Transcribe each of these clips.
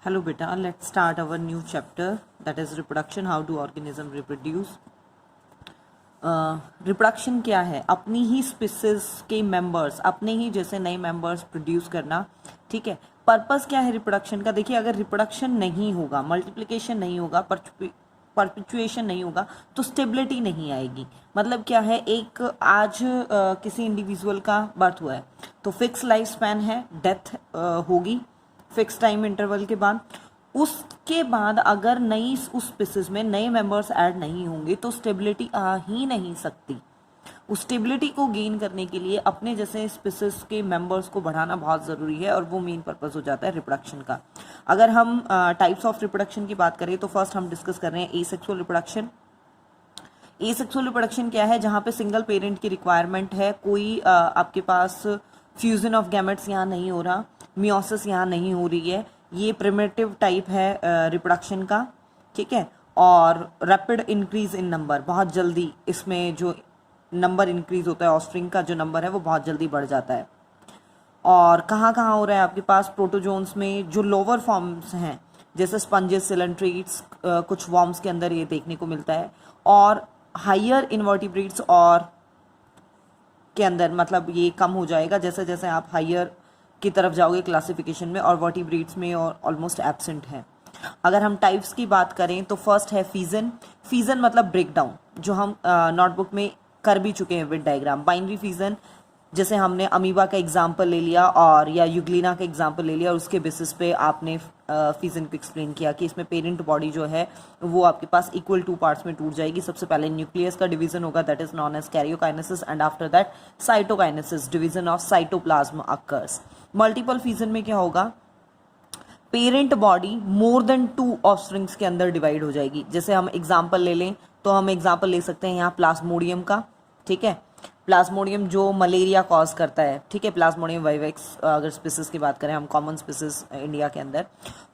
Hello beta, let's start our new chapter, that is reproduction. How do organism reproduce? Reproduction क्या है? अपनी ही species के members, अपने ही जैसे नए मेंबर्स प्रोड्यूस करना. ठीक है. पर्पस क्या है रिप्रोडक्शन का? देखिए, अगर रिप्रोडक्शन नहीं होगा, मल्टीप्लिकेशन नहीं होगा, परपिचुएशन नहीं होगा, तो स्टेबिलिटी नहीं आएगी. मतलब क्या है, एक आज किसी इंडिविजुअल का बर्थ हुआ है तो फिक्स लाइफ स्पैन है, डेथ होगी फिक्स टाइम इंटरवल के बाद. उसके बाद अगर नई उस स्पीसीज में नए मेंबर्स ऐड नहीं होंगे तो स्टेबिलिटी आ ही नहीं सकती. उस स्टेबिलिटी को गेन करने के लिए अपने जैसे स्पीसीज के मेंबर्स को बढ़ाना बहुत ज़रूरी है, और वो मेन पर्पस हो जाता है रिप्रोडक्शन का. अगर हम टाइप्स ऑफ रिप्रोडक्शन की बात करें तो फर्स्ट हम डिस्कस कर रहे हैं एसेक्सुअल रिप्रोडक्शन. एसेक्सुअल रिप्रोडक्शन क्या है? जहाँ पे सिंगल पेरेंट की रिक्वायरमेंट है, कोई आपके पास फ्यूजन ऑफ गैमेट्स यहाँ नहीं हो रहा, मियोसिस यहाँ नहीं हो रही है. ये प्रिमिटिव टाइप है रिप्रोडक्शन का. ठीक है. और रैपिड इंक्रीज इन नंबर, बहुत जल्दी इसमें जो नंबर इंक्रीज होता है, ऑफस्प्रिंग का जो नंबर है वो बहुत जल्दी बढ़ जाता है. और कहाँ कहाँ हो रहा है आपके पास? प्रोटोजोन्स में जो लोअर फॉर्म्स हैं जैसे स्पंजेस, सिलेंट्रेट्स, कुछ वॉर्म्स के अंदर ये देखने को मिलता है. और हायर इन्वर्टिब्रेट्स और के अंदर मतलब ये कम हो जाएगा जैसे जैसे आप हायर की तरफ जाओगे क्लासिफिकेशन में, और वर्टिब्रेट्स में और ऑलमोस्ट एब्सेंट है. अगर हम टाइप्स की बात करें तो फर्स्ट है फीजन. फीजन मतलब ब्रेक डाउन, जो हम नोटबुक में कर भी चुके हैं विद डायग्राम. बाइनरी फीजन, जैसे हमने अमीबा का एग्जाम्पल ले लिया और या यूग्लिना का एग्जाम्पल ले लिया, और उसके बेसिस पे आपने फीजन को एक्सप्लेन किया कि इसमें पेरेंट बॉडी जो है वो आपके पास इक्वल 2 पार्ट्स में टूट जाएगी. सबसे पहले न्यूक्लियस का डिवीजन होगा, that is known as karyokinesis, and after that cytokinesis, division of cytoplasm occurs. Multiple fission में क्या होगा? Parent body more than 2 offsprings के अंदर डिवाइड हो जाएगी. जैसे हम एग्जाम्पल ले लें तो हम एग्जाम्पल ले सकते हैं यहाँ प्लाज्मोडियम का. ठीक है. प्लाज्मोडियम जो मलेरिया कॉज करता है. ठीक है. प्लाज्मोडियम वाइवेक्स अगर स्पीसीज की बात करें हम, कॉमन स्पीसीज इंडिया के अंदर,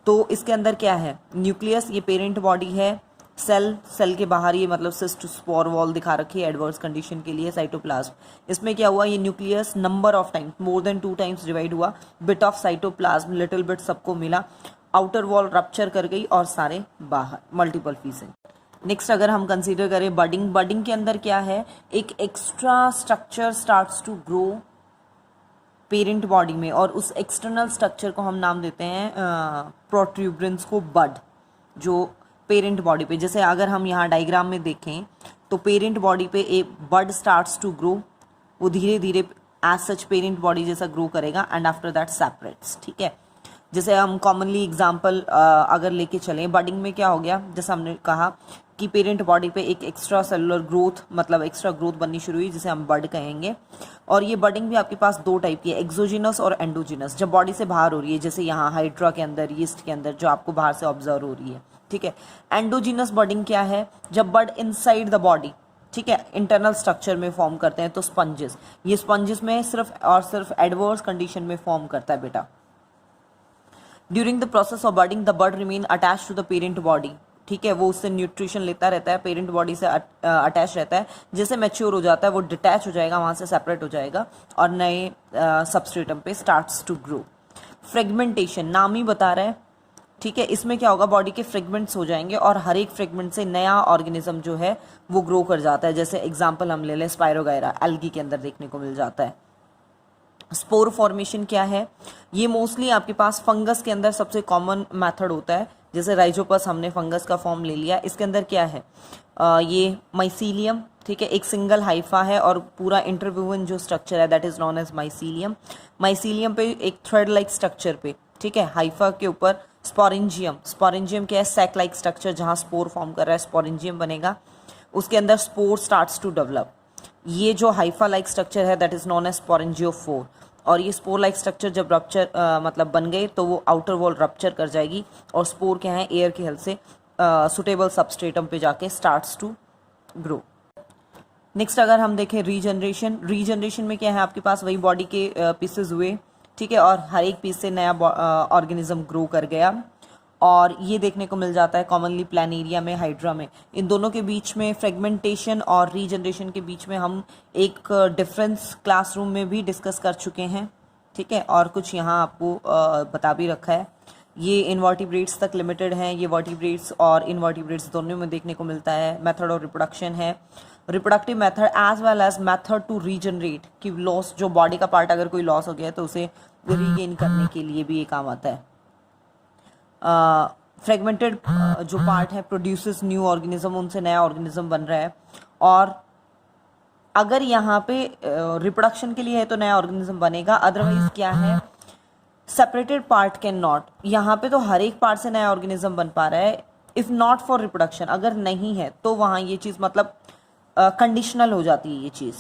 तो इसके अंदर क्या है? न्यूक्लियस, ये पेरेंट बॉडी है. सेल के बाहर ये मतलब सिस्ट स्पोर वॉल दिखा रखी है एडवर्स कंडीशन के लिए. साइटोप्लाज्म, इसमें क्या हुआ? ये nucleus number of times, more than 2 times divide हुआ. Bit of cytoplasm, little bit सबको मिला, आउटर वॉल रप्चर कर गई और सारे बाहर. मल्टीपल फीजिंग. नेक्स्ट अगर हम कंसीडर करें बडिंग. बडिंग के अंदर क्या है? एक extra structure starts to grow parent body में, और उस एक्सटर्नल स्ट्रक्चर को हम नाम देते हैं प्रोट्रूबरेंस को बड, जो पेरेंट बॉडी पे. जैसे अगर हम यहाँ डायग्राम में देखें तो पेरेंट बॉडी पे एक बड स्टार्ट्स टू ग्रो, वो धीरे धीरे एज सच पेरेंट बॉडी जैसा ग्रो करेगा, एंड आफ्टर दैट सेपरेट्स. ठीक है. जैसे हम कॉमनली एग्जांपल अगर लेके चलें, बडिंग में क्या हो गया? जैसे हमने कहा कि पेरेंट बॉडी पे एक एक्स्ट्रा सेलुलर ग्रोथ, मतलब एक्स्ट्रा ग्रोथ बननी शुरू हुई, जिसे हम बड कहेंगे. और ये बडिंग भी आपके पास 2 टाइप की है, एक्सोजिनस और एंडोजिनस, जब बॉडी से बाहर हो रही है, जैसे यहाँ हाइड्रा के अंदर, यीस्ट के अंदर, जो आपको बाहर से ऑब्जर्व हो रही है. ठीक है. एंडोजिनस बडिंग क्या है? जब बड इनसाइड द बॉडी, ठीक है, इंटरनल स्ट्रक्चर में फॉर्म करते हैं. तो स्पंजेस, ये स्पंजेस में सिर्फ और सिर्फ एडवर्स कंडीशन में फॉर्म करता है बेटा. During the process of budding the bud remain attach to the parent body. ठीक है. वो उससे न्यूट्रिशन लेता रहता है, पेरेंट बॉडी से अटैच रहता है. जैसे मैच्योर हो जाता है वो डिटैच हो जाएगा, वहाँ से सेपरेट हो जाएगा और नए सबस्ट्रेटम पे स्टार्ट्स टू ग्रो. फ्रेगमेंटेशन नाम ही बता रहा है. ठीक है. इसमें क्या होगा? बॉडी के फ्रेगमेंट्स हो जाएंगे और हर एक फ्रेगमेंट से नया ऑर्गेनिज्म जो है वो ग्रो कर जाता है. जैसे एग्जाम्पल हम ले लें स्पाइरोगायरा, एल्गी के अंदर देखने को मिल जाता है. स्पोर फॉर्मेशन क्या है? ये मोस्टली आपके पास फंगस के अंदर सबसे कॉमन मेथड होता है. जैसे राइजोपस, हमने फंगस का फॉर्म ले लिया. इसके अंदर क्या है? ये माइसीलियम. ठीक है. एक सिंगल हाइफा है और पूरा इंटरव्यूवन जो स्ट्रक्चर है that is known as mycelium. Mycelium पे एक थ्रेड लाइक स्ट्रक्चर पे, ठीक है, हाइफा के ऊपर स्पोरेंजियम. स्पोरेंजियम क्या है? सैक लाइक स्ट्रक्चर, जहाँ स्पोर फॉर्म कर रहा है स्पोरेंजियम बनेगा. उसके अंदर स्पोर स्टार्ट्स टू डेवलप. ये जो हाइफा लाइक स्ट्रक्चर है that is known as sporangiophore. और ये स्पोर लाइक स्ट्रक्चर जब रप्चर मतलब बन गए तो वो आउटर वॉल रप्चर कर जाएगी, और स्पोर क्या है? एयर की हेल्प से सुटेबल सबस्ट्रेटम पे जाके स्टार्ट्स टू ग्रो. नेक्स्ट अगर हम देखें रीजनरेशन. रीजनरेशन में क्या है? आपके पास वही बॉडी के पीसेस हुए, ठीक है, और हर एक पीस से नया ऑर्गेनिज्म ग्रो कर गया. और ये देखने को मिल जाता है कॉमनली प्लानेरिया में, हाइड्रा में. इन दोनों के बीच में फ्रेगमेंटेशन और रीजनरेशन के बीच में हम एक डिफरेंस क्लासरूम में भी डिस्कस कर चुके हैं. ठीक है. और कुछ यहाँ आपको बता भी रखा है ये इनवर्टिब्रेट्स तक लिमिटेड हैं, ये वर्टिब्रेट्स और इनवर्टिब्रेट्स दोनों में देखने को मिलता है। मेथड ऑफ रिप्रोडक्शन है reproductive method as well as method to regenerate, कि लॉस जो बॉडी का पार्ट अगर कोई लॉस हो गया है तो उसे रीगेन करने के लिए भी ये काम आता है। फ्रेगमेंटेड जो पार्ट है प्रोड्यूसेस न्यू ऑर्गेनिज्म, उनसे नया ऑर्गेनिज्म बन रहा है। और अगर यहाँ पे रिप्रोडक्शन के लिए है तो नया ऑर्गेनिज्म बनेगा, अदरवाइज क्या है सेपरेटेड पार्ट कैन नॉट, यहाँ पे तो हर एक पार्ट से नया ऑर्गेनिज्म बन पा रहा है। इफ नॉट फॉर रिप्रोडक्शन, अगर नहीं है तो वहाँ ये चीज़ मतलब कंडीशनल हो जाती है ये चीज़।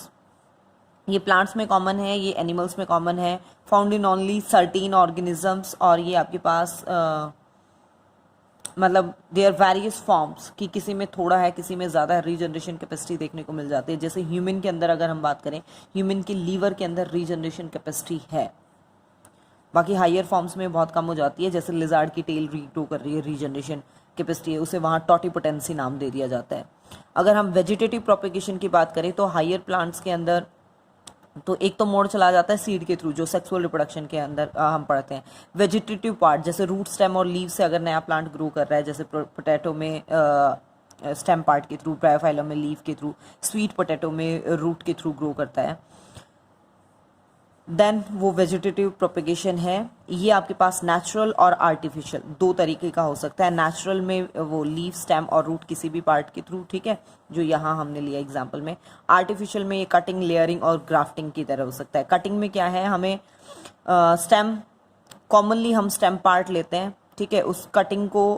ये प्लांट्स में कॉमन है, ये एनिमल्स में कॉमन है, फाउंड इन ओनली सर्टीन ऑर्गेनिजम्स। और ये आपके पास मतलब देयर वेरियस फॉर्म्स, कि किसी में थोड़ा है किसी में ज़्यादा है, रीजनरेशन कैपेसिटी देखने को मिल जाती है। जैसे ह्यूमन के अंदर अगर हम बात करें, ह्यूमन के लीवर के अंदर रीजनरेशन कैपेसिटी है, बाकी हायर फॉर्म्स में बहुत कम हो जाती है। जैसे लिजार्ड की टेल रीग्रो कर रही है, रीजनरेशन कैपेसिटी है, उसे वहाँ टॉटिपोटेंसी नाम दे दिया जाता है। अगर हम वेजिटेटिव प्रोपेगेशन की बात करें तो हायर प्लांट्स के अंदर तो एक तो मोड चला जाता है सीड के थ्रू, जो सेक्सुअल रिप्रोडक्शन के अंदर हम पढ़ते हैं। वेजिटेटिव पार्ट जैसे रूट स्टेम और लीव से अगर नया प्लांट ग्रो कर रहा है, जैसे पोटैटो में स्टेम पार्ट के थ्रू, ब्रायोफाइलम में लीव के थ्रू, स्वीट पोटैटो में रूट के थ्रू ग्रो करता है, देन वो वेजिटेटिव प्रोपेगेशन है। ये आपके पास नेचुरल और आर्टिफिशियल दो तरीके का हो सकता है। नेचुरल में वो लीव, स्टेम और रूट किसी भी पार्ट के थ्रू, ठीक है, जो यहाँ हमने लिया एग्जांपल में। आर्टिफिशियल में ये कटिंग, लेयरिंग और ग्राफ्टिंग की तरह हो सकता है। कटिंग में क्या है, हमें स्टेम, कॉमनली हम स्टेम पार्ट लेते हैं, ठीक है, उस कटिंग को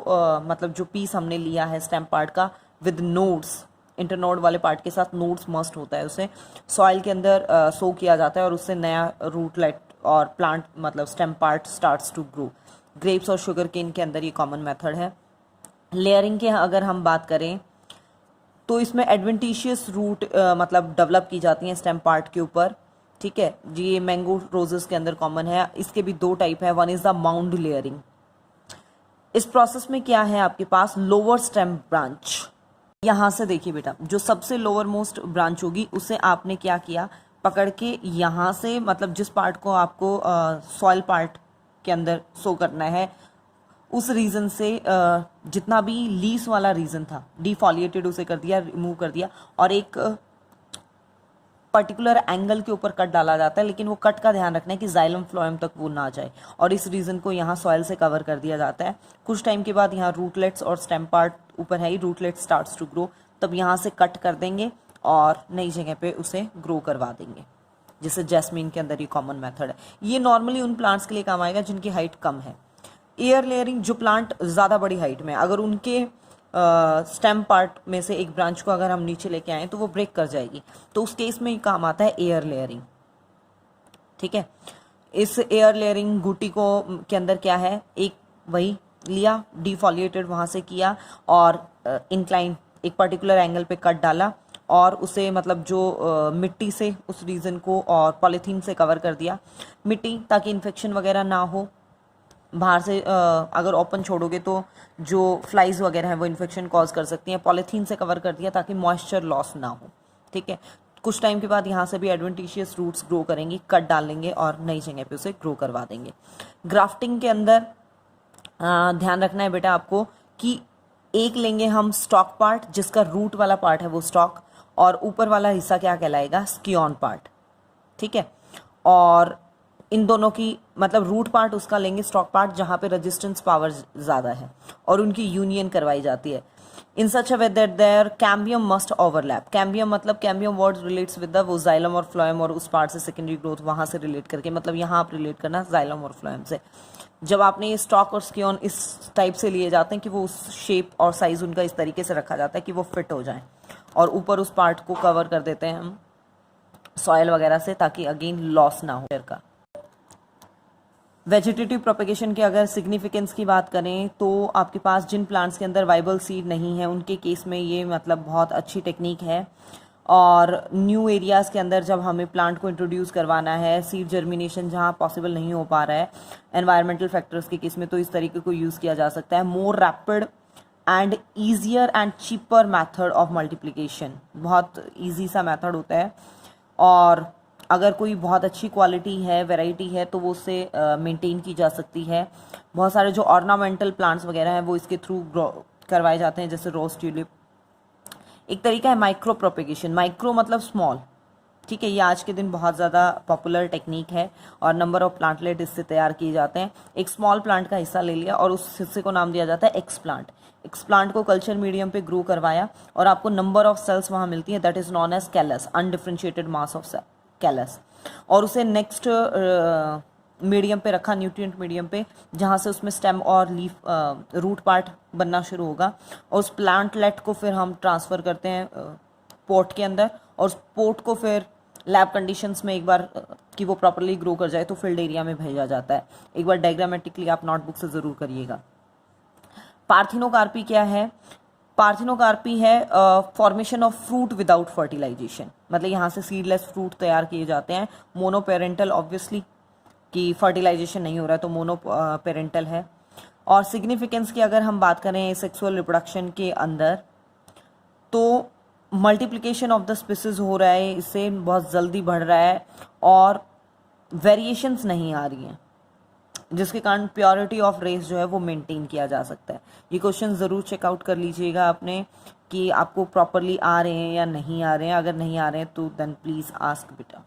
मतलब जो पीस हमने लिया है स्टेम पार्ट का विद नोड्स, इंटरनोड वाले पार्ट के साथ नोड्स मस्ट होता है, उसे सॉइल के अंदर सो किया जाता है और उससे नया रूटलेट और प्लांट मतलब stem part starts to grow. Grapes और शुगर केन के अंदर ये कॉमन मेथड है। लेयरिंग के अगर हम बात करें तो इसमें एडवेंटिशियस रूट मतलब डेवलप की जाती हैं स्टेम पार्ट के ऊपर, ठीक है जी। ये मैंगो रोजेस के अंदर कॉमन है। इसके भी दो टाइप है, one is the mound layering. इस प्रोसेस में क्या है आपके पास लोअर स्टेम ब्रांच, यहाँ से देखिए बेटा, जो सबसे लोअर मोस्ट ब्रांच होगी उसे आपने क्या किया, पकड़ के यहाँ से मतलब जिस पार्ट को आपको सॉइल पार्ट के अंदर सो करना है, उस रीजन से जितना भी लीस वाला रीजन था डिफॉलिएटेड उसे कर दिया, रिमूव कर दिया, और एक पर्टिकुलर एंगल के ऊपर कट डाला जाता है। लेकिन वो कट का ध्यान रखना है कि जाइलम फ्लोएम तक वो ना जाए, और इस रीजन को यहाँ सॉइल से कवर कर दिया जाता है। कुछ टाइम के बाद यहाँ रूटलेट्स और स्टेम पार्ट ऊपर है ही, रूटलेट स्टार्ट्स टू ग्रो, तब यहाँ से कट कर देंगे और नई जगह पे उसे ग्रो करवा देंगे। जैसे जैस्मीन के अंदर ये कॉमन मेथड है। ये नॉर्मली उन प्लांट्स के लिए काम आएगा जिनकी हाइट कम है। एयर लेयरिंग, जो प्लांट ज़्यादा बड़ी हाइट में, अगर उनके स्टेम पार्ट में से एक ब्रांच को अगर हम नीचे लेके आए तो वो ब्रेक कर जाएगी, तो उस केस में काम आता है एयर लेयरिंग, ठीक है। इस एयर लेयरिंग गुटी को के अंदर क्या है, एक वही लिया डिफॉलिएटेड वहाँ से किया और इंक्लाइन एक पर्टिकुलर एंगल पे कट डाला और उसे मतलब जो मिट्टी से उस रीजन को और पॉलीथीन से कवर कर दिया। मिट्टी ताकि इन्फेक्शन वगैरह ना हो, बाहर से अगर ओपन छोड़ोगे तो जो फ्लाइज वगैरह हैं वो इन्फेक्शन कॉज कर सकती हैं। पॉलीथीन से कवर कर दिया ताकि मॉइस्चर लॉस ना हो, ठीक है। कुछ टाइम के बाद यहाँ से भी एडवेंटिशियस रूट्स ग्रो करेंगी, कट डाल लेंगे और नई जगह पे उसे ग्रो करवा देंगे। ग्राफ्टिंग के अंदर ध्यान रखना है बेटा आपको कि एक लेंगे हम स्टॉक पार्ट, जिसका रूट वाला पार्ट है वो स्टॉक, और ऊपर वाला हिस्सा क्या कहलाएगा, स्कियॉन पार्ट, ठीक है। और इन दोनों की मतलब रूट पार्ट उसका लेंगे, स्टॉक पार्ट जहाँ पे रेजिस्टेंस पावर ज़्यादा है, और उनकी यूनियन करवाई जाती है in such a way that there cambium must overlap. Cambium मतलब cambium word relates with the वो जाइलम और फ्लोएम, और उस पार्ट से सेकेंडरी ग्रोथ वहाँ से रिलेट करके, मतलब यहाँ आप रिलेट करना जाइलम और फ्लोएम से। जब आपने ये स्टॉक और स्कियॉन इस टाइप से लिए जाते हैं कि वो उस शेप और साइज उनका इस तरीके से रखा जाता है कि वो फिट हो जाए, और ऊपर उस पार्ट को कवर कर देते हैं हम सॉयल वगैरह से ताकि अगेन लॉस ना हो का। वेजिटेटिव प्रोपेगेशन के अगर सिग्निफिकेंस की बात करें तो आपके पास जिन प्लांट्स के अंदर वाइबल सीड नहीं है उनके केस में ये मतलब बहुत अच्छी टेक्निक है। और न्यू एरियाज़ के अंदर जब हमें प्लांट को इंट्रोड्यूस करवाना है, सीड जर्मिनेशन जहाँ पॉसिबल नहीं हो पा रहा है एनवायरमेंटल फैक्टर्स के केस में, तो इस तरीके को यूज़ किया जा सकता है। More rapid and easier and cheaper method of multiplication, बहुत ईजी सा मैथड होता है और अगर कोई बहुत अच्छी क्वालिटी है, वैरायटी है, तो वो उससे मेंटेन की जा सकती है। बहुत सारे जो ऑर्नामेंटल प्लांट्स वगैरह हैं वो इसके थ्रू ग्रो करवाए जाते हैं, जैसे रोज ट्यूलिप। एक तरीका है माइक्रो प्रोपेगेशन, माइक्रो मतलब स्मॉल, ठीक है। ये आज के दिन बहुत ज़्यादा पॉपुलर टेक्निक है और नंबर ऑफ प्लांटलेट इससे तैयार किए जाते हैं। एक स्मॉल प्लांट का हिस्सा ले लिया और उस हिस्से को नाम दिया जाता है एक्स प्लांट। एक्स प्लांट को कल्चर मीडियम पे ग्रो करवाया और आपको नंबर ऑफ सेल्स वहाँ मिलती है, that is known as callus, undifferentiated mass of callus. और उसे नेक्स्ट मीडियम पे रखा, न्यूट्रिएंट मीडियम पे, जहाँ से उसमें स्टेम और लीफ रूट पार्ट बनना शुरू होगा। और उस प्लांटलेट को फिर हम ट्रांसफ़र करते हैं पोट के अंदर, और उस पोट को फिर लैब कंडीशंस में एक बार कि वो प्रॉपरली ग्रो कर जाए तो फील्ड एरिया में भेजा जाता है। एक बार डायग्रामेटिकली आप नोटबुक से ज़रूर करिएगा। पार्थिनोकार्पी क्या है? पार्थिनोकार्पी है formation of fruit without fertilization, मतलब यहाँ से सीडलेस फ्रूट तैयार किए जाते हैं। मोनोपेरेंटल ऑब्वियसली कि फर्टिलाइजेशन नहीं हो रहा है तो मोनोपेरेंटल है। और सिग्निफिकेंस की अगर हम बात करें सेक्सुअल रिप्रोडक्शन के अंदर, तो मल्टीप्लिकेशन ऑफ द स्पीसीज हो रहा है, इससे बहुत जल्दी बढ़ रहा है और वेरिएशंस नहीं आ रही हैं, जिसके कारण प्योरिटी ऑफ रेस जो है वो मेंटेन किया जा सकता है। ये क्वेश्चन ज़रूर चेकआउट कर लीजिएगा आपने कि आपको प्रॉपरली आ रहे हैं या नहीं आ रहे हैं। अगर नहीं आ रहे हैं तो देन प्लीज़ आस्क बेटा।